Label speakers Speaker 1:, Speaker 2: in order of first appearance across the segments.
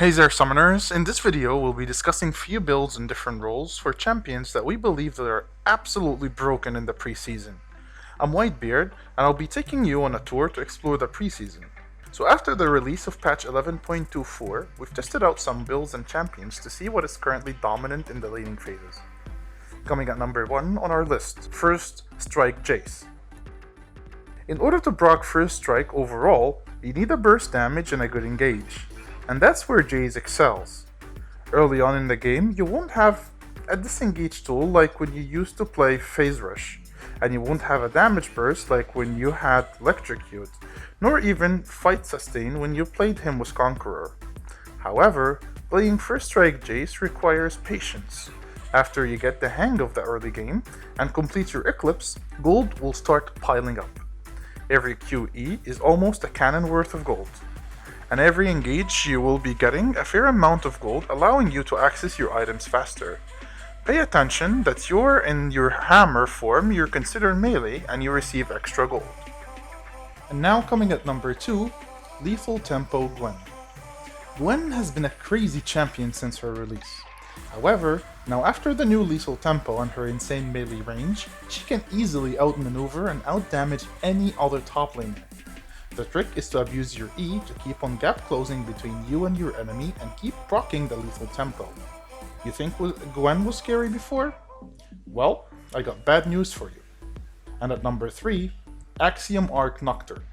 Speaker 1: Hey there summoners, in this video we'll be discussing few builds and different roles for champions that we believe that are absolutely broken in the preseason. I'm Whitebeard and I'll be taking you on a tour to explore the preseason. So after the release of patch 11.24, we've tested out some builds and champions to see what is currently dominant in the laning phases. Coming at number 1 on our list, First Strike Jayce. In order to proc First Strike overall, you need a burst damage and a good engage. And that's where Jayce excels. Early on in the game, you won't have a disengage tool like when you used to play Phase Rush, and you won't have a damage burst like when you had Electrocute, nor even Fight Sustain when you played him with Conqueror. However, playing First Strike Jayce requires patience. After you get the hang of the early game and complete your Eclipse, gold will start piling up. Every QE is almost a cannon worth of gold. And every engage you will be getting a fair amount of gold, allowing you to access your items faster. Pay attention that you're in your hammer form, you're considered melee, and you receive extra gold. And now coming at number 2, Lethal Tempo Gwen. Gwen has been a crazy champion since her release. However, now after the new Lethal Tempo and her insane melee range, she can easily outmaneuver and outdamage any other top laner. The trick is to abuse your E to keep on gap closing between you and your enemy and keep proccing the lethal tempo. You think Gwen was scary before? Well, I got bad news for you. And at number 3, Axiom Arc Nocturne.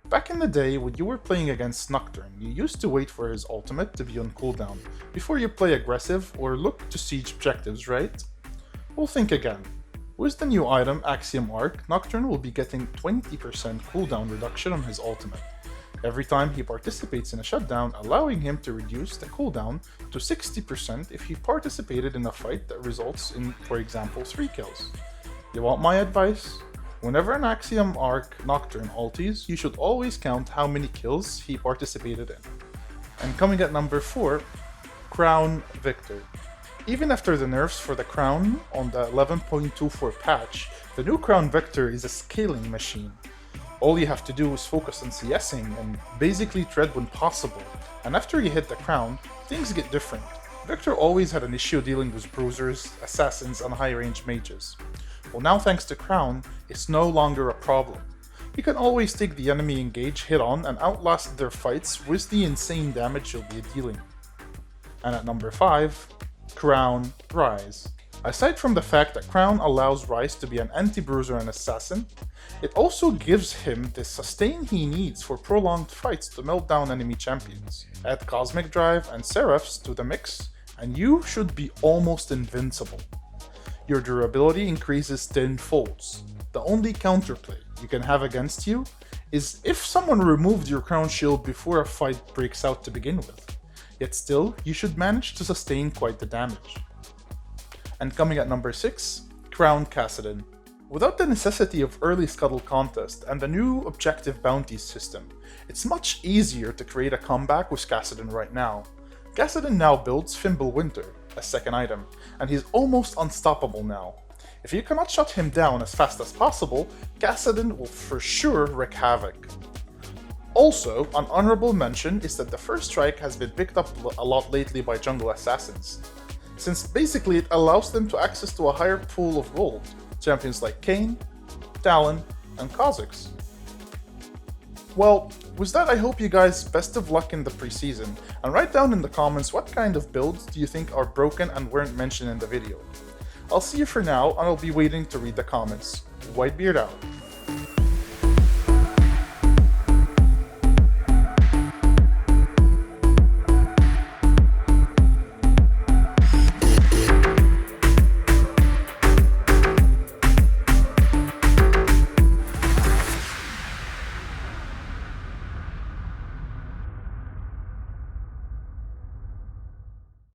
Speaker 1: Back in the day when you were playing against Nocturne, you used to wait for his ultimate to be on cooldown before you play aggressive or look to siege objectives, right? Well, think again. With the new item, Axiom Arc, Nocturne will be getting 20% cooldown reduction on his ultimate, every time he participates in a shutdown, allowing him to reduce the cooldown to 60% if he participated in a fight that results in, for example, 3 kills. You want my advice? Whenever an Axiom Arc Nocturne ulties, you should always count how many kills he participated in. And coming at number 4, Crown Viktor. Even after the nerfs for the crown on the 11.24 patch, the new Crown Viktor is a scaling machine. All you have to do is focus on CSing and basically tread when possible, and after you hit the crown, things get different. Viktor always had an issue dealing with bruisers, assassins, and high-range mages. Well, now thanks to Crown, it's no longer a problem. You can always take the enemy engage head-on and outlast their fights with the insane damage you'll be dealing. And at number 5, Crown Ryze. Aside from the fact that Crown allows Ryze to be an anti-bruiser and assassin, it also gives him the sustain he needs for prolonged fights to melt down enemy champions. Add Cosmic Drive and Seraphs to the mix, and you should be almost invincible. Your durability increases tenfolds. The only counterplay you can have against you is if someone removed your Crown Shield before a fight breaks out to begin with. Yet still, you should manage to sustain quite the damage. And coming at number 6, Crown Kassadin. Without the necessity of early scuttle contest and the new objective bounties system, it's much easier to create a comeback with Kassadin right now. Kassadin now builds Fimbulwinter, a second item, and he's almost unstoppable now. If you cannot shut him down as fast as possible, Kassadin will for sure wreak havoc. Also, an honorable mention is that the First Strike has been picked up a lot lately by jungle assassins, since basically it allows them to access to a higher pool of gold, champions like Kayn, Talon, and Kha'Zix. Well, with that I hope you guys best of luck in the preseason, and write down in the comments what kind of builds do you think are broken and weren't mentioned in the video. I'll see you for now, and I'll be waiting to read the comments. Whitebeard out.